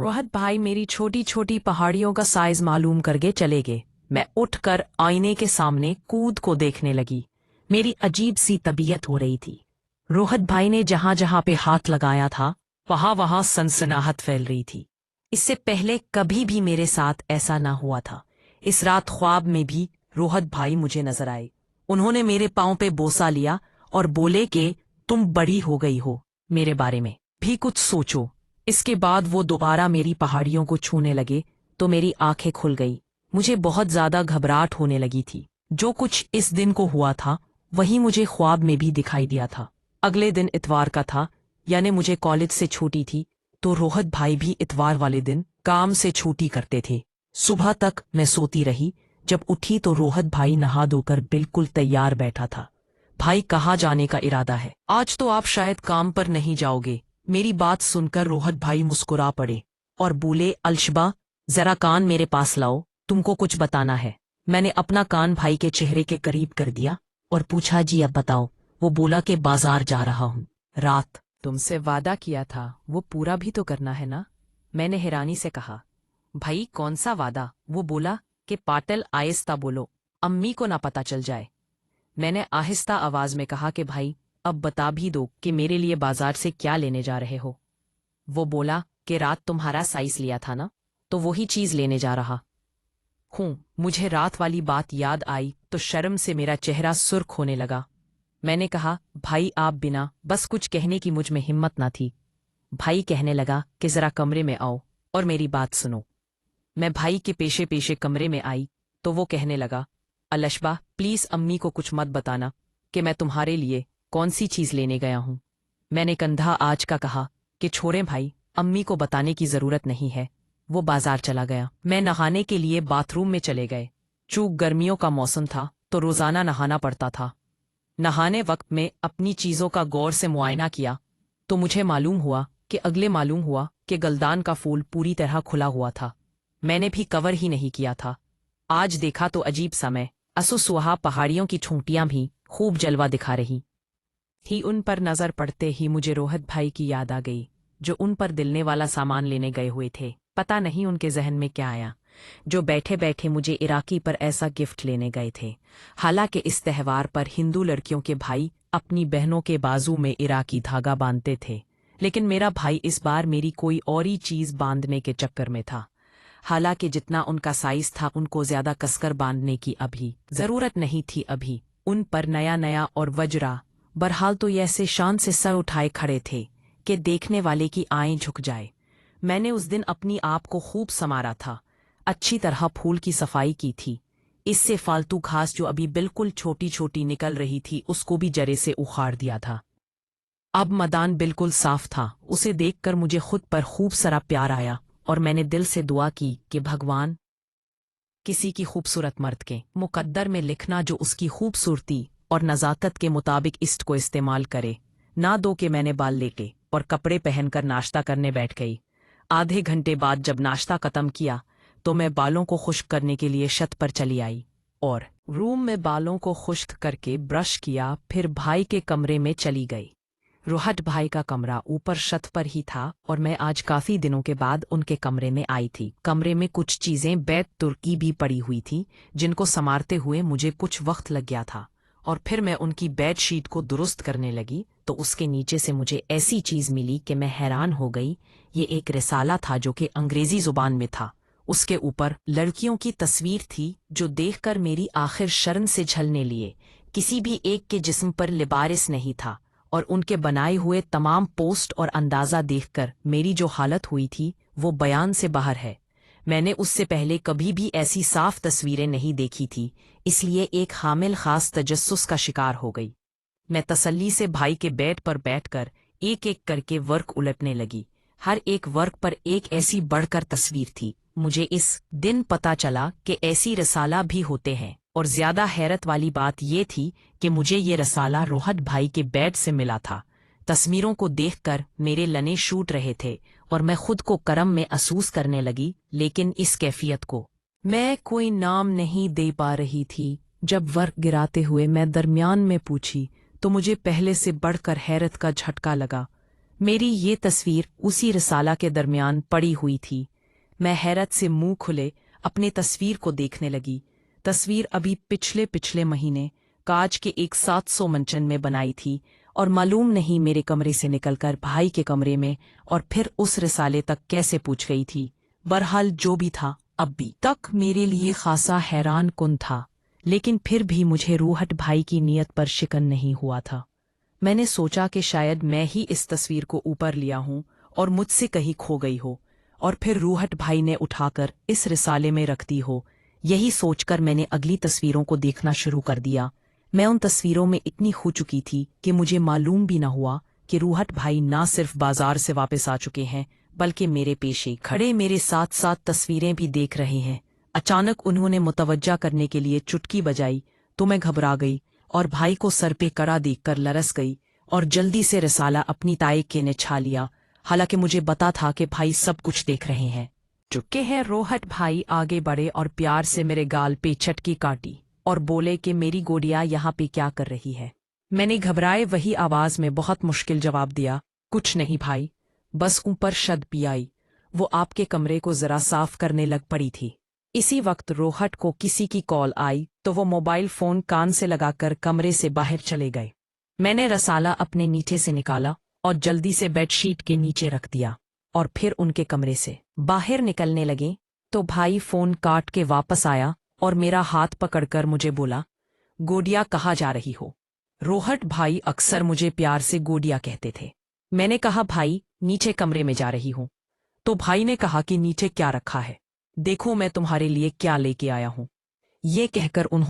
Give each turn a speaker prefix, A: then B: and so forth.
A: रोहत भाई मेरी छोटी छोटी पहाड़ियों का साइज मालूम करके चले गए। मैं उठकर आईने के सामने कूद को देखने लगी। मेरी अजीब सी तबीयत हो रही थी। रोहत भाई ने जहां जहां पे हाथ लगाया था वहां वहां सनसनाहट फैल रही थी। इससे पहले कभी भी मेरे साथ ऐसा ना हुआ था। इस रात ख्वाब में भी रोहत भाई मुझे नजर आए। उन्होंने मेरे पांव पे बोसा लिया और बोले कि तुम बड़ी हो गई हो, मेरे बारे में भी कुछ सोचो। इसके बाद वो दोबारा मेरी पहाड़ियों को छूने लगे तो मेरी आंखें खुल गई। मुझे बहुत ज्यादा घबराहट होने लगी थी। जो कुछ इस दिन को हुआ था वही मुझे ख्वाब में भी दिखाई दिया था। अगले दिन इतवार का था, यानी मुझे कॉलेज से छुट्टी थी, तो रोहत भाई भी इतवार वाले दिन काम से छुट्टी करते थे। सुबह तक मैं सोती रही। जब उठी तो रोहत भाई नहा धोकर बिल्कुल तैयार बैठा था। भाई, कहाँ जाने का इरादा है? आज तो आप शायद काम पर नहीं जाओगे। मेरी बात सुनकर रोहत भाई मुस्कुरा पड़े और बोले, अलशबा, जरा कान मेरे पास लाओ, तुमको कुछ बताना है। मैंने अपना कान भाई के चेहरे के करीब कर दिया और पूछा, जी अब बताओ। वो बोला कि बाजार जा रहा हूँ। रात तुमसे वादा किया था वो पूरा भी तो करना है ना? मैंने हैरानी से कहा। भाई, कौन सा वादा? वो बोला कि पाटल आहिस्ता बोलो, अम्मी को ना पता चल जाए। मैंने आहिस्ता आवाज में कहा कि भाई, अब बता भी दो कि मेरे लिए बाजार से क्या लेने जा रहे हो। वो बोला कि रात तुम्हारा साइज लिया था ना, तो वही चीज लेने जा रहा हूँ। मुझे रात वाली बात याद आई तो शर्म से मेरा चेहरा सुर्ख होने लगा। मैंने कहा, भाई आप बिना बस कुछ कहने की मुझ में हिम्मत ना थी। भाई कहने लगा कि जरा कमरे में आओ और मेरी बात सुनो। मैं भाई के पेशे पेशे कमरे में आई तो वो कहने लगा, अलशबा, प्लीज अम्मी को कुछ मत बताना कि मैं तुम्हारे लिए कौन सी चीज लेने गया हूं। मैंने कंधा आज का कहा कि छोड़ें भाई, अम्मी को बताने की जरूरत नहीं है। वो बाजार चला गया। मैं नहाने के लिए बाथरूम में चले गए। चूंकि गर्मियों का मौसम था तो रोजाना नहाना पड़ता था। नहाने वक्त में अपनी चीजों का गौर से मुआयना किया तो मुझे मालूम हुआ कि गलदान का फूल पूरी तरह खुला हुआ था। मैंने भी कवर ही नहीं किया था। आज देखा तो अजीब समय असुसुहा पहाड़ियों की छूंटियां भी खूब जलवा दिखा रही थी। उन पर नजर पड़ते ही मुझे रोहत भाई की याद आ गई, जो उन पर दिलने वाला सामान लेने गए हुए थे। पता नहीं उनके जहन में क्या आया, जो बैठे बैठे मुझे इराकी पर ऐसा गिफ्ट लेने गए थे। हालांकि इस त्यौहार पर हिंदू लड़कियों के भाई अपनी बहनों के बाजू में इराकी धागा बांधते थे, लेकिन मेरा भाई इस बार मेरी कोई और ही चीज बांधने के चक्कर में था। हालांकि जितना उनका साइज था उनको ज्यादा कसकर बांधने की अभी जरूरत नहीं थी। अभी उन पर नया नया और वजरा बहरहाल तो ये ऐसे शान से सर उठाए खड़े थे कि देखने वाले की आंखें झुक जाए। मैंने उस दिन अपनी आप को खूब संवारा था, अच्छी तरह फूल की सफाई की थी। इससे फालतू घास जो अभी बिल्कुल छोटी छोटी निकल रही थी उसको भी जरे से उखाड़ दिया था। अब मैदान बिल्कुल साफ था। उसे देखकर मुझे खुद पर खूब सारा प्यार आया और मैंने दिल से दुआ की कि भगवान किसी की खूबसूरत मर्द के मुकद्दर में लिखना जो उसकी खूबसूरती और नज़ाकत के मुताबिक इस्ट को इस्तेमाल करे ना दो। कि मैंने बाल लेके और कपड़े पहनकर नाश्ता करने बैठ गई। आधे घंटे बाद जब नाश्ता खत्म किया तो मैं बालों को खुश्क करने के लिए छत पर चली आई और रूम में बालों को खुश्क करके ब्रश किया। फिर भाई के कमरे में चली गई। रोहत भाई का कमरा ऊपर छत पर ही था और मैं आज काफी दिनों के बाद उनके कमरे में आई थी। कमरे में कुछ चीजें बैत तुर्की भी पड़ी हुई थी जिनको संवारते हुए मुझे कुछ वक्त लग गया था, और फिर मैं उनकी बेड शीट को दुरुस्त करने लगी तो उसके नीचे से मुझे ऐसी चीज मिली कि मैं हैरान हो गई। ये एक रिसाला था जो कि अंग्रेजी जुबान में था। उसके ऊपर लड़कियों की तस्वीर थी जो देखकर मेरी आखिर शर्म से झलने लिए। किसी भी एक के जिस्म पर लिबारिस नहीं था और उनके बनाए हुए तमाम पोस्ट और अंदाजा देखकर मेरी जो हालत हुई थी वो बयान से बाहर है। मैंने उससे पहले कभी भी ऐसी साफ तस्वीरें नहीं देखी थी, इसलिए एक हामिल खास तजस्सुस का शिकार हो गई। मैं तसल्ली से भाई के बेड पर बैठकर एक एक करके वर्क उलटने लगी। हर एक वर्क पर एक ऐसी बढ़कर तस्वीर थी। मुझे इस दिन पता चला कि ऐसी रसाला भी होते हैं, और ज्यादा हैरत वाली बात ये थी कि मुझे ये रसाला रोहत भाई के बेड से मिला था। तस्वीरों को देखकर मेरे लने शूट रहे थे और मैं खुद को करम में महसूस करने लगी, लेकिन इस कैफियत को मैं कोई नाम नहीं दे पा रही थी। जब वर्क गिराते हुए मैं दरमियान में पूछी तो मुझे पहले से बढ़कर हैरत का झटका लगा। मेरी ये तस्वीर उसी रिसाला के दरमियान पड़ी हुई थी। मैं हैरत से मुंह खुले अपने तस्वीर को देखने लगी। तस्वीर अभी पिछले महीने काज के एक 700 मंचन में बनाई थी और मालूम नहीं मेरे कमरे से निकलकर भाई के कमरे में और फिर उस रिसाले तक कैसे पूछ गई थी। बहरहाल जो भी था अब भी तक मेरे लिए खासा हैरान कुन था, लेकिन फिर भी मुझे रूहट भाई की नीयत पर शिकन नहीं हुआ था। मैंने सोचा कि शायद मैं ही इस तस्वीर को ऊपर लिया हूं और मुझसे कहीं खो गई हो और फिर रूहट भाई ने उठाकर इस रिसाले में रख दी हो। यही सोचकर मैंने अगली तस्वीरों को देखना शुरू कर दिया। मैं उन तस्वीरों में इतनी खो चुकी थी कि मुझे मालूम भी न हुआ कि रूहट भाई ना सिर्फ बाजार से वापस आ चुके हैं बल्कि मेरे पेशे खड़े मेरे साथ साथ तस्वीरें भी देख रहे हैं। अचानक उन्होंने मुतवज्जा करने के लिए चुटकी बजाई तो मैं घबरा गई और भाई को सर पे कड़ा देखकर लरस गई और जल्दी से रिसाला अपनी ताई के ने छा लिया। हालांकि मुझे पता था कि भाई सब कुछ देख रहे हैं। चुपके हैं। रोहट भाई आगे बढ़े और प्यार से मेरे गाल पे चटकी काटी और बोले कि मेरी गोडिया यहाँ पे क्या कर रही है। मैंने घबराए वही आवाज में बहुत मुश्किल जवाब दिया, कुछ नहीं भाई, बस ऊपर शद पी आई। वो आपके कमरे को जरा साफ करने लग पड़ी थी। इसी वक्त रोहट को किसी की कॉल आई तो वो मोबाइल फोन कान से लगाकर कमरे से बाहर चले गए। मैंने रसाला अपने नीचे से निकाला और जल्दी से बेडशीट के नीचे रख दिया और फिर उनके कमरे से बाहर निकलने लगे तो भाई फोन काट के वापस आया और मेरा हाथ पकड़कर मुझे बोला, गोडिया कहाँ जा रही हो। रोहट भाई अक्सर मुझे प्यार से गोडिया कहते थे। मैंने कहा भाई नीचे कमरे में जा रही हूं। तो भाई ने कहा कि नीचे क्या रखा है, देखो मैं तुम्हारे लिए क्या लेके आया हूं। ये कहकर उन्होंने